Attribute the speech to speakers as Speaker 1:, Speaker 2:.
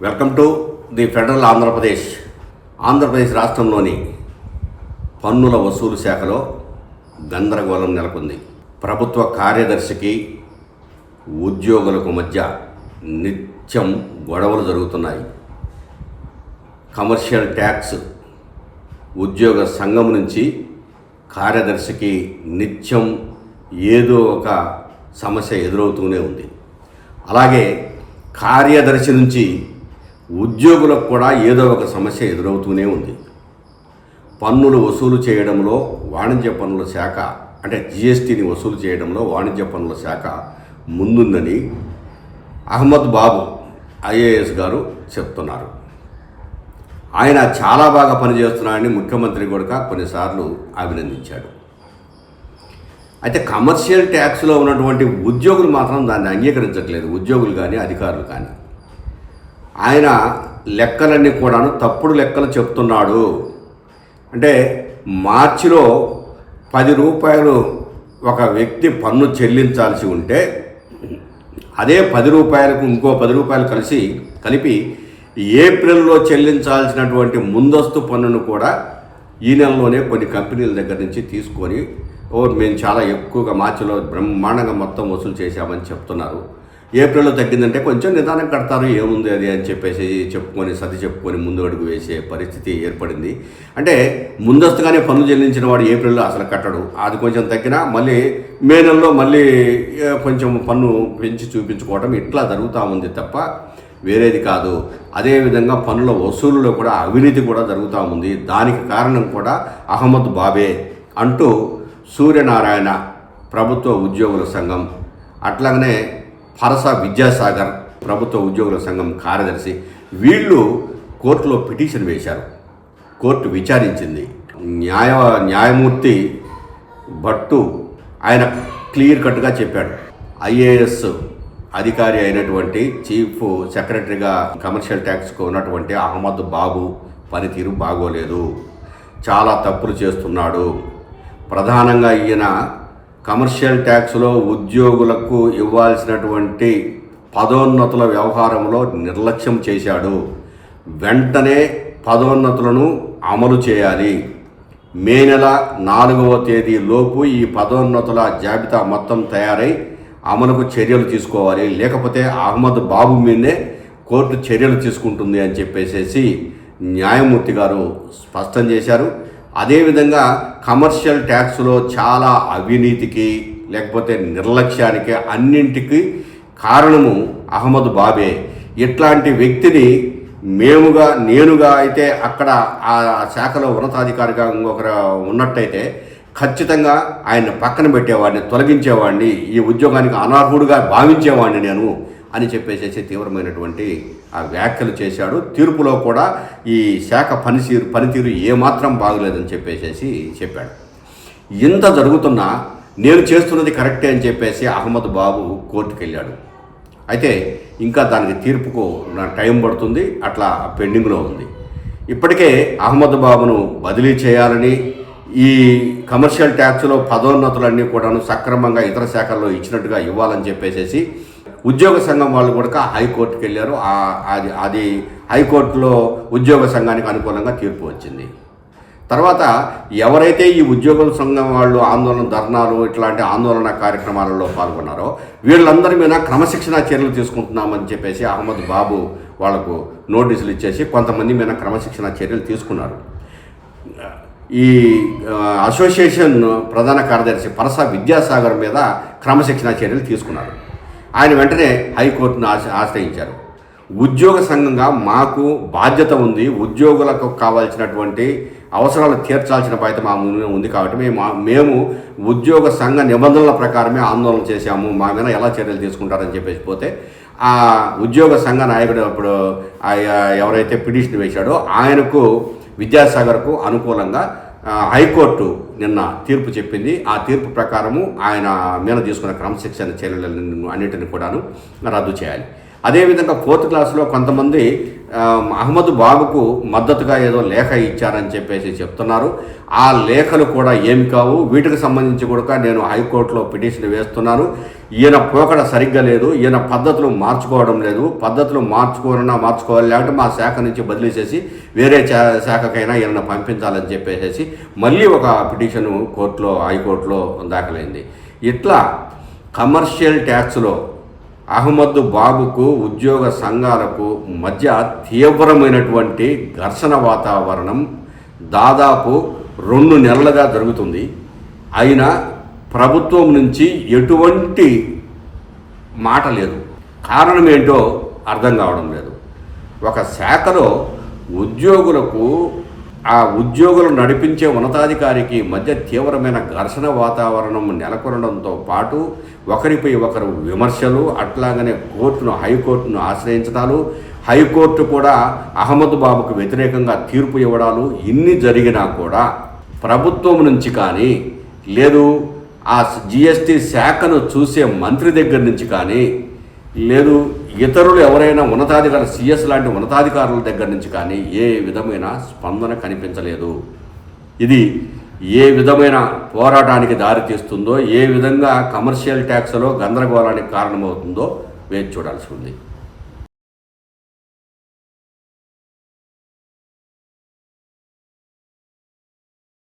Speaker 1: Welcome to the federal Andhra Pradesh రాష్ట్రంలోని పన్నుల వసూలు శాఖలో గందరగోళం నెలకొంది. ప్రభుత్వ కార్యదర్శికి ఉద్యోగులకు మధ్య నిత్యం గొడవలు జరుగుతున్నాయి. కమర్షియల్ ట్యాక్స్ ఉద్యోగ సంఘం నుంచి కార్యదర్శికి నిత్యం ఏదో ఒక సమస్య ఎదురవుతూనే ఉంది. అలాగే కార్యదర్శి నుంచి ఉద్యోగులకు కూడా ఏదో ఒక సమస్య ఎదురవుతూనే ఉంది. పన్నులు వసూలు చేయడంలో వాణిజ్య పన్నుల శాఖ అంటే జిఎస్టీని వసూలు చేయడంలో వాణిజ్య పన్నుల శాఖ ముందుందని అహ్మద్ బాబు ఐఏఎస్ గారు చెప్తున్నారు. ఆయన చాలా బాగా పనిచేస్తున్నారని ముఖ్యమంత్రి కూడా కొన్నిసార్లు అభినందించాడు. అయితే కమర్షియల్ ట్యాక్స్లో ఉన్నటువంటి ఉద్యోగులు మాత్రం దాన్ని అంగీకరించట్లేదు, ఉద్యోగులు కానీ అధికారులు కానీ. ఆయన లెక్కలన్నీ కూడాను తప్పుడు లెక్కలు చెప్తున్నాడు. అంటే మార్చిలో 10 రూపాయలు ఒక వ్యక్తి పన్ను చెల్లించాల్సి ఉంటే అదే 10 రూపాయలకు ఇంకో 10 రూపాయలు కలిపి ఏప్రిల్లో చెల్లించాల్సినటువంటి ముందస్తు పన్నును కూడా ఈ నెలలోనే కొన్ని కంపెనీల దగ్గర నుంచి తీసుకొని మేము చాలా ఎక్కువగా మార్చిలో బ్రహ్మాండంగా మొత్తం వసూలు చేశామని చెప్తున్నారు. ఏప్రిల్లో తగ్గిందంటే కొంచెం నిదానం కడతారు, ఏముంది అది అని చెప్పేసి చెప్పుకొని ముందు అడుగు వేసే పరిస్థితి ఏర్పడింది. అంటే ముందస్తుగానే పన్ను చెల్లించిన వాడు ఏప్రిల్లో అసలు కట్టడు. అది కొంచెం తగ్గినా మళ్ళీ మే నెలలో మళ్ళీ కొంచెం పన్ను పెంచి చూపించుకోవడం ఇట్లా జరుగుతూ ఉంది తప్ప వేరేది కాదు. అదేవిధంగా పన్నుల వసూలులో కూడా అవినీతి కూడా జరుగుతూ ఉంది. దానికి కారణం కూడా అహ్మద్ బాబే అంటూ సూర్యనారాయణ ప్రభుత్వ ఉద్యోగుల సంఘం, అట్లాగనే పరస విద్యాసాగర్ ప్రభుత్వ ఉద్యోగుల సంఘం కార్యదర్శి వీళ్ళు కోర్టులో పిటిషన్ వేశారు. కోర్టు విచారించింది. న్యాయమూర్తి భట్టు ఆయన క్లియర్ కట్గా చెప్పాడు. ఐఏఎస్ అధికారి అయినటువంటి చీఫ్ సెక్రటరీగా కమర్షియల్ ట్యాక్స్కు ఉన్నటువంటి అహ్మద్ బాబు పనితీరు బాగోలేదు, చాలా తప్పులు చేస్తున్నాడు. ప్రధానంగా ఈయన కమర్షియల్ ట్యాక్స్లో ఉద్యోగులకు ఇవ్వాల్సినటువంటి పదోన్నతుల వ్యవహారంలో నిర్లక్ష్యం చేశాడు. వెంటనే పదోన్నతులను అమలు చేయాలి. మే నెల 4వ తేదీలోపు ఈ పదోన్నతుల జాబితా మొత్తం తయారై అమలుకు చర్యలు తీసుకోవాలి, లేకపోతే అహ్మద్ బాబు మీదే కోర్టు చర్యలు తీసుకుంటుంది అని చెప్పేసి న్యాయమూర్తి గారు స్పష్టం చేశారు. అదేవిధంగా కమర్షియల్ ట్యాక్స్లో చాలా అవినీతికి లేకపోతే నిర్లక్ష్యానికి అన్నింటికి కారణము అహ్మద్ బాబే. ఇట్లాంటి వ్యక్తిని నేనుగా అయితే అక్కడ ఆ శాఖలో ఉన్నతాధికారిగా ఇంకొకరు ఉన్నట్టయితే ఖచ్చితంగా ఆయన పక్కన పెట్టేవాడిని, తొలగించేవాడిని, ఈ ఉద్యోగానికి అనర్హుడుగా భావించేవాడిని నేను అని చెప్పేసి తీవ్రమైనటువంటి ఆ వ్యాఖ్యలు చేశాడు. తీర్పులో కూడా ఈ శాఖ పనితీరు ఏమాత్రం బాగలేదని చెప్పేసి చెప్పాడు. ఇంత జరుగుతున్నా నేను చేస్తున్నది కరెక్టే అని చెప్పేసి అహ్మద్ బాబు కోర్టుకు వెళ్ళాడు. అయితే ఇంకా దానికి తీర్పుకు టైం పడుతుంది, అట్లా పెండింగ్లో ఉంది. ఇప్పటికే అహ్మద్ బాబును బదిలీ చేయాలని, ఈ కమర్షియల్ ట్యాక్స్లో పదోన్నతులన్నీ కూడాను సక్రమంగా ఇతర శాఖల్లో ఇచ్చినట్టుగా ఇవ్వాలని చెప్పేసి ఉద్యోగ సంఘం వాళ్ళు కూడా హైకోర్టుకు వెళ్ళారు. అది హైకోర్టులో ఉద్యోగ సంఘానికి అనుకూలంగా తీర్పు వచ్చింది. తర్వాత ఎవరైతే ఈ ఉద్యోగుల సంఘం వాళ్ళు ధర్నాలు ఇట్లాంటి ఆందోళన కార్యక్రమాలలో పాల్గొన్నారో వీళ్ళందరి మీద క్రమశిక్షణా చర్యలు తీసుకుంటున్నామని చెప్పేసి అహ్మద్ బాబు వాళ్లకు నోటీసులు ఇచ్చేసి కొంతమంది మీద క్రమశిక్షణా చర్యలు తీసుకున్నారు. ఈ అసోసియేషన్ ప్రధాన కార్యదర్శి పరస విద్యాసాగర్ మీద క్రమశిక్షణా చర్యలు తీసుకున్నారు. ఆయన వెంటనే హైకోర్టును ఆశ్రయించారు. ఉద్యోగ సంఘంగా మాకు బాధ్యత ఉంది, ఉద్యోగులకు కావాల్సినటువంటి అవసరాలు తీర్చాల్సిన బాధ్యత మా ముందు ఉంది కాబట్టి మేము ఉద్యోగ సంఘ నిబంధనల ప్రకారమే ఆందోళన చేశాము, మా మీద ఎలా చర్యలు తీసుకుంటారని చెప్పేసి పోతే ఆ ఉద్యోగ సంఘ నాయకుడు అప్పుడు ఎవరైతే పిటిషన్ వేశాడో ఆయనకు విద్యాసాగర్కు అనుకూలంగా హైకోర్టు నిన్న తీర్పు చెప్పింది. ఆ తీర్పు ప్రకారము ఆయన మీద తీసుకున్న క్రమశిక్షణ చర్యలను అన్నింటిని కూడాను రద్దు చేయాలి. అదేవిధంగా 4th క్లాస్లో కొంతమంది అహ్మద్ బాబుకు మద్దతుగా ఏదో లేఖ ఇచ్చారని చెప్పేసి చెప్తున్నారు. ఆ లేఖలు కూడా ఏమి కావు. వీటికి సంబంధించి కూడా నేను హైకోర్టులో పిటిషన్ వేస్తున్నాను. ఈయన పోకడ సరిగ్గా లేదు, ఈయన పద్ధతులు మార్చుకోవడం లేదు, పద్ధతులు మార్చుకోవాలి, లేకపోతే మా శాఖ నుంచి బదిలీ చేసి వేరే శాఖకైనా ఈయన పంపించాలని చెప్పేసి మళ్ళీ ఒక పిటిషన్ హైకోర్టులో దాఖలైంది. ఇట్లా కమర్షియల్ ట్యాక్స్లో అహ్మద్ బాబుకు ఉద్యోగ సంఘాలకు మధ్య తీవ్రమైనటువంటి ఘర్షణ వాతావరణం దాదాపు 2 నెలలుగా జరుగుతుంది. అయినా ప్రభుత్వం నుంచి ఎటువంటి మాట లేదు. కారణం ఏంటో అర్థం కావడం లేదు. ఒక శాఖలో ఉద్యోగులకు ఆ ఉద్యోగులు నడిపించే ఉన్నతాధికారికి మధ్య తీవ్రమైన ఘర్షణ వాతావరణం నెలకొనడంతో పాటు ఒకరిపై ఒకరు విమర్శలు, అట్లాగనే హైకోర్టును ఆశ్రయించడాలు, హైకోర్టు కూడా అహ్మద్ బాబుకు వ్యతిరేకంగా తీర్పు ఇవ్వడాలు ఇన్ని జరిగినా కూడా ప్రభుత్వం నుంచి కానీ లేదు ఆ జిఎస్టీ శాఖను చూసే మంత్రి దగ్గర నుంచి కానీ లేదు ఇతరులు ఎవరైనా ఉన్నతాధికారులు సిఎస్ లాంటి ఉన్నతాధికారుల దగ్గర నుంచి కానీ ఏ విధమైన స్పందన కనిపించలేదు. ఇది ఏ విధమైన పోరాటానికి దారితీస్తుందో, ఏ విధంగా కమర్షియల్ ట్యాక్స్లో గందరగోళానికి కారణమవుతుందో వేచి చూడాల్సి ఉంది.